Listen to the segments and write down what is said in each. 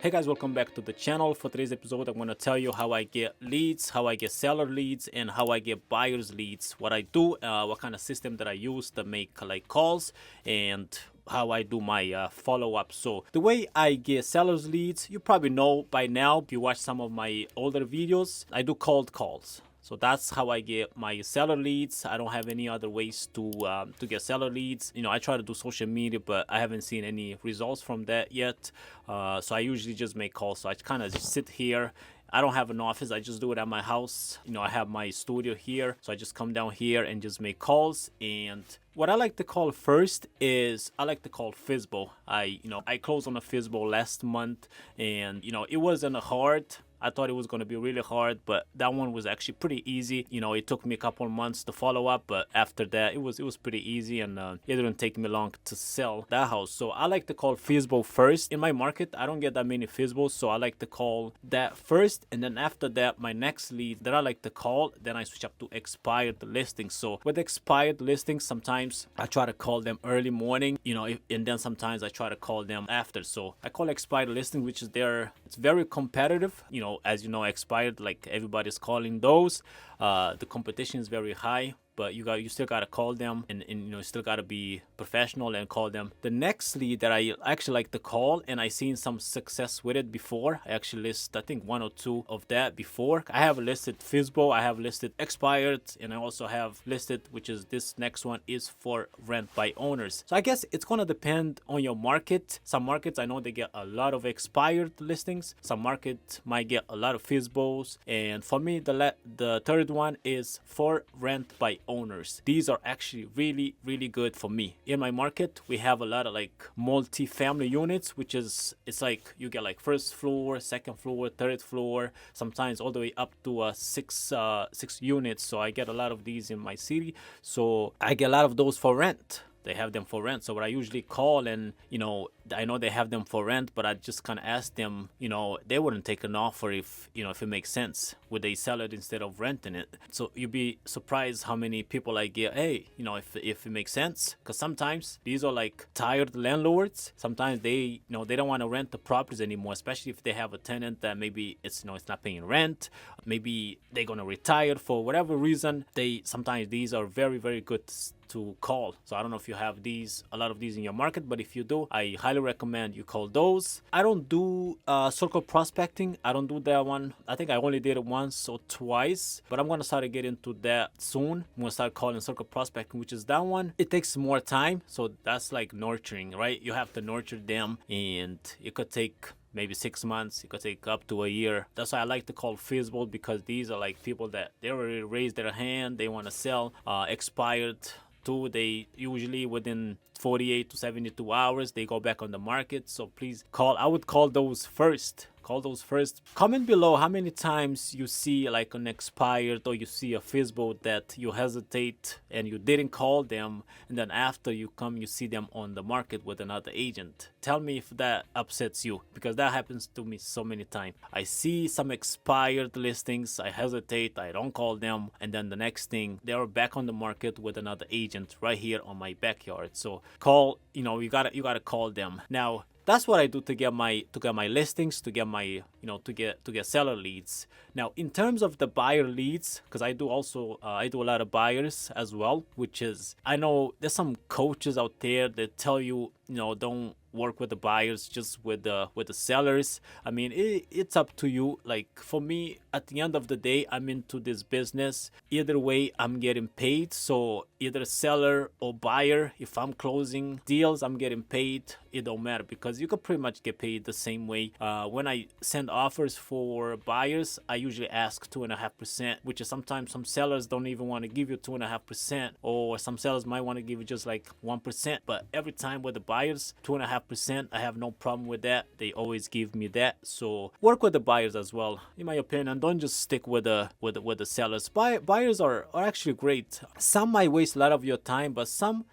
Hey guys, welcome back to the channel. For today's episode, I'm going to tell you how I get leads, how I get seller leads, and how I get buyers leads. What I do, what kind of system that I use to make like calls, and how I do my follow-up. So the way I get sellers leads, you probably know by now if you watch some of my older videos, I do cold calls. So that's how I get my seller leads. I don't have any other ways to get seller leads. You know, I try to do social media, but I haven't seen any results from that yet. So I usually just make calls. So I kind of just sit here. I don't have an office. I just do it at my house. You know, I have my studio here. So I just come down here and just make calls. And what I like to call first is I like to call FISBO. I closed on a FISBO last month, and it wasn't hard. I thought it was going to be really hard, but that one was actually pretty easy. It took me a couple of months to follow up, but after that, it was pretty easy, and it didn't take me long to sell that house. So I like to call FISBO first. In my market, I don't get that many FISBOs, so I like to call that first, and then after that, my next lead that I like to call, then I switch up to expired listings. So with expired listings, sometimes I try to call them early morning, and then sometimes I try to call them after. So I call expired listing, which is it's very competitive. As you know, expired, like everybody's calling those. The competition is very high, but you still gotta call them, and you still gotta be professional and call them. The next lead that I actually like to call, and I seen some success with it before. I actually list I think one or two of that before. I have listed FISBO, I have listed expired, and I also have listed, which is this next one, is for rent by owners. So I guess it's gonna depend on your market. Some markets I know they get a lot of expired listings. Some market might get a lot of FISBOs, and for me the third one is for rent by owners. These are actually really good for me. In my market, we have a lot of like multi-family units, which is, it's like you get like first floor, second floor, third floor, sometimes all the way up to six units. So I get a lot of these in my city. So I get a lot of those for rent. They have them for rent. So what I usually call, and I know they have them for rent, but I just kind of ask them, they wouldn't take an offer if it makes sense. Would they sell it instead of renting it? So you'd be surprised how many people I get, hey, if it makes sense. Because sometimes these are like tired landlords. Sometimes they don't want to rent the properties anymore, especially if they have a tenant that maybe it's not paying rent. Maybe they're gonna retire for whatever reason. Sometimes these are very good to call. So I don't know if you have a lot of these in your market, but if you do, I highly recommend you call those. I don't do circle prospecting. I don't do that one. I think I only did it once or twice, but I'm gonna start to get into that soon. I'm gonna start calling circle prospecting, which is that one. It takes more time, so that's like nurturing, right? You have to nurture them, and it could take maybe 6 months. It could take up to a year. That's why I like to call FISBO, because these are like people that they already raised their hand, they want to sell. Expired too, they usually within 48 to 72 hours they go back on the market. So please call. I would call those first. Comment below how many times you see like an expired, or you see a FISBO that you hesitate and you didn't call them, and then after you see them on the market with another agent. Tell me if that upsets you, because that happens to me so many times. I see some expired listings, I hesitate, I don't call them, and then the next thing they are back on the market with another agent right here on my backyard. So call, you gotta call them. Now that's what I do to get my listings, to get my to get seller leads. Now in terms of the buyer leads, because I do a lot of buyers as well, which is, I know there's some coaches out there that tell you don't work with the buyers, just with the sellers. I mean, it's up to you. Like for me, at the end of the day, I'm into this business. Either way, I'm getting paid. So either seller or buyer, if I'm closing deals, I'm getting paid. It don't matter, because you could pretty much get paid the same way. When I send offers for buyers, I usually ask 2.5%, which is sometimes some sellers don't even want to give you 2.5%, or some sellers might want to give you just like 1%. But every time with the buyers, 2.5%, I have no problem with that. They always give me that. So work with the buyers as well, in my opinion. Don't just stick with the sellers. Buyers are actually great. Some might waste a lot of your time, but some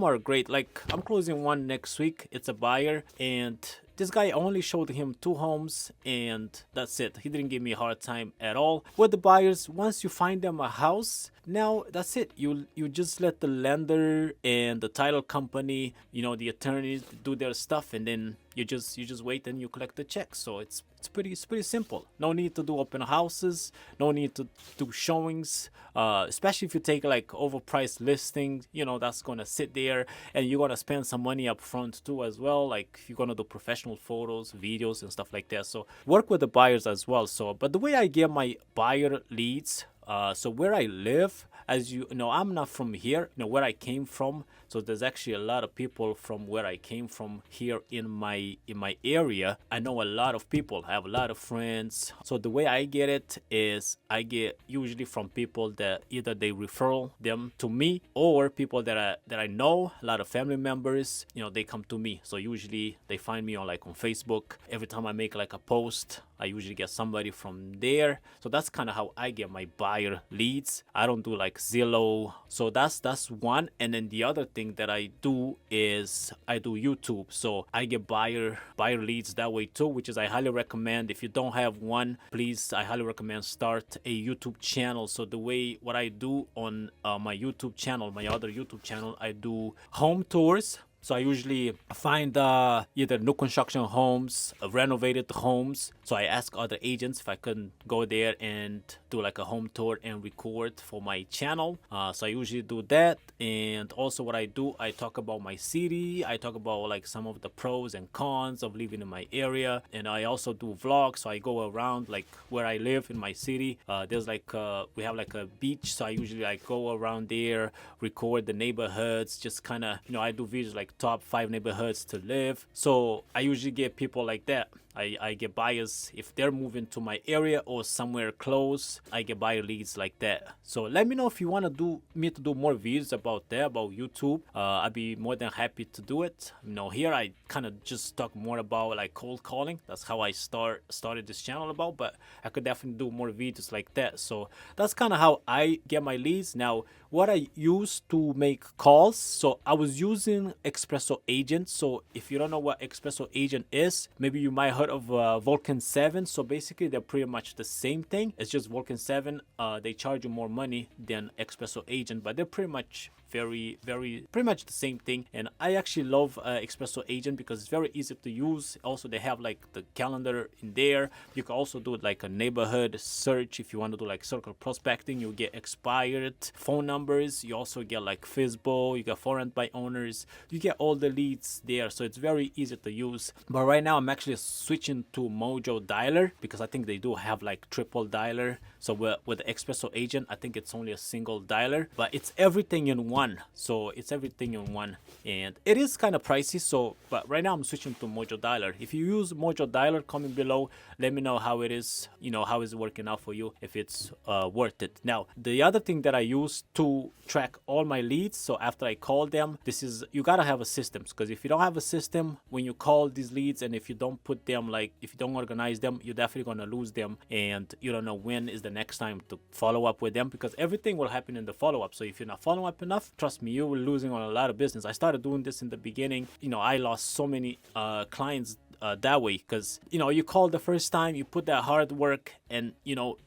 are great. Like I'm closing one next week. It's a buyer, and this guy only showed him 2 homes, and that's it. He didn't give me a hard time at all. With the buyers, once you find them a house, now that's it. You just let the lender and the title company, the attorneys do their stuff, and then you just wait and you collect the check. So it's pretty simple. No need to do open houses, no need to do showings, especially if you take like overpriced listings, that's gonna sit there, and you're gonna spend some money up front too as well, like if you're gonna do professional photos, videos and stuff like that. So work with the buyers as well. So but the way I get my buyer leads, so where I live, as you know, I'm not from here, where I came from. So there's actually a lot of people from where I came from here in my area. I know a lot of people. I have a lot of friends. So the way I get it is I get usually from people that either they refer them to me, or people that I know, a lot of family members, they come to me. So usually they find me on Facebook. Every time I make like a post, I usually get somebody from there. So that's kind of how I get my buyer leads. I don't do like Zillow. So that's one. And then the other thing that I do is I do YouTube. So I get buyer leads that way too, which is I highly recommend. If you don't have one, please, I highly recommend start a YouTube channel. So what I do on my YouTube channel, my other YouTube channel, I do home tours. So I usually find either new construction homes, renovated homes. So I ask other agents if I can go there and do like a home tour and record for my channel. So I usually do that. And also what I do, I talk about my city. I talk about like some of the pros and cons of living in my area. And I also do vlogs. So I go around like where I live in my city. There's like, we have like a beach. So I usually like go around there, record the neighborhoods, just kind of, I do videos like top 5 neighborhoods to live. So I usually get people like that. I get buyers if they're moving to my area or somewhere close. I get buyer leads like that. So let me know if you want to do more videos about that, about YouTube. I'd be more than happy to do it. Here I kind of just talk more about like cold calling. That's how I started this channel about, but I could definitely do more videos like that. So that's kind of how I get my leads. Now, what I use to make calls, so I was using Espresso Agent. So if you don't know what Espresso Agent is, maybe you might heard of Vulcan 7. So basically they're pretty much the same thing. It's just Vulcan 7, they charge you more money than Espresso Agent, but they're pretty much pretty much the same thing. And I actually love Espresso Agent because it's very easy to use. Also, they have like the calendar in there. You can also do like a neighborhood search. If you want to do like circle prospecting, you get expired phone numbers. You also get like FISBO, you get for rent by owners, you get all the leads there. So it's very easy to use. But right now I'm actually switching to Mojo Dialer because I think they do have like triple dialer. So with the Espresso Agent, I think it's only a single dialer, but it's everything in one. So it's everything in one, and it is kind of pricey. So but right now I'm switching to Mojo Dialer. If you use Mojo Dialer, comment below, let me know how it is, how is it working out for you, if it's worth it. Now the other thing that I use to track all my leads, so after I call them, you gotta have a system, because if you don't have a system when you call these leads, and if you don't put them, like if you don't organize them, you're definitely gonna lose them, and you don't know when is the next time to follow up with them, because everything will happen in the follow-up. So if you're not following up enough, trust me, you will losing on a lot of business. I started doing this in the beginning. I lost so many clients that way, because you call the first time, you put that hard work, and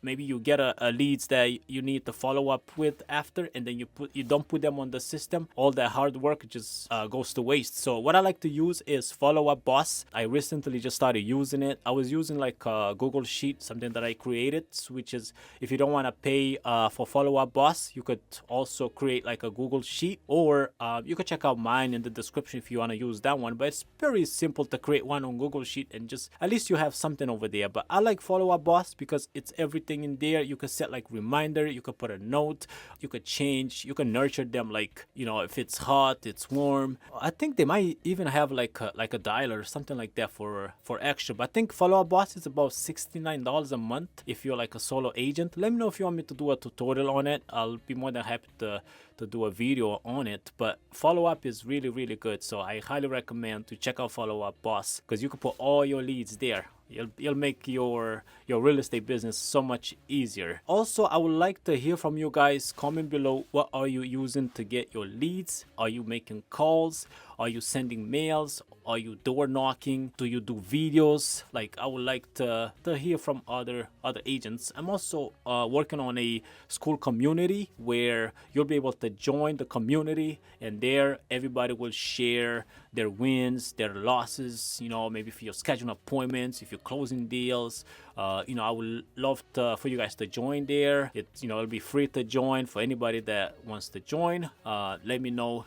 maybe you get a leads that you need to follow up with after, and then you don't put them on the system. All that hard work just goes to waste. So what I like to use is Follow Up Boss. I recently just started using it. I was using like a Google Sheet, something that I created, which is, if you don't want to pay for Follow Up Boss, you could also create like a Google Sheet, or you could check out mine in the description if you want to use that one. But it's very simple to create one on Google Sheet, and just at least you have something over there. But I like Follow Up Boss because it's everything in there. You could set like reminder, you could put a note, you could change, you can nurture them, like if it's hot, it's warm. I think they might even have like a dialer or something like that for extra. But I think Follow Up Boss is about $69 a month if you're like a solo agent. Let me know if you want me to do a tutorial on it. I'll be more than happy to do a video on it. But Follow Up is really good, so I highly recommend to check out Follow Up Boss, because you can put all your leads there. You'll make your real estate business so much easier. Also, I would like to hear from you guys. Comment below, what are you using to get your leads? Are you making calls? Are you sending mails? Are you door knocking? Do you do videos? Like, I would like to hear from other agents. I'm also working on a school community where you'll be able to join the community, and there everybody will share their wins, their losses, you know, maybe if you're scheduling appointments, if you're closing deals. You know, I would love for you guys to join there. You know, it'll be free to join for anybody that wants to join. Let me know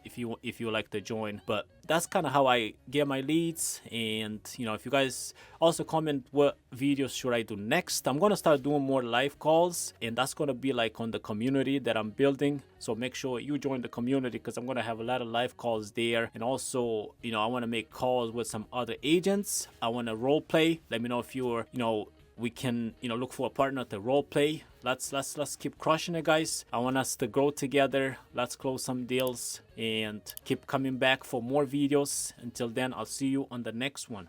if you like to join. But that's kind of how I get my leads. And you know, if you guys also comment what videos should I do next, I'm gonna start doing more live calls, and that's gonna be like on the community that I'm building. So make sure you join the community, because I'm gonna have a lot of live calls there. And also, you know, I want to make calls with some other agents. I want to role play. Let me know if you're, you know, we can, you know, look for a partner to role play. Let's keep crushing it, guys. I want us to grow together. Let's close some deals and keep coming back for more videos. Until then, I'll see you on the next one.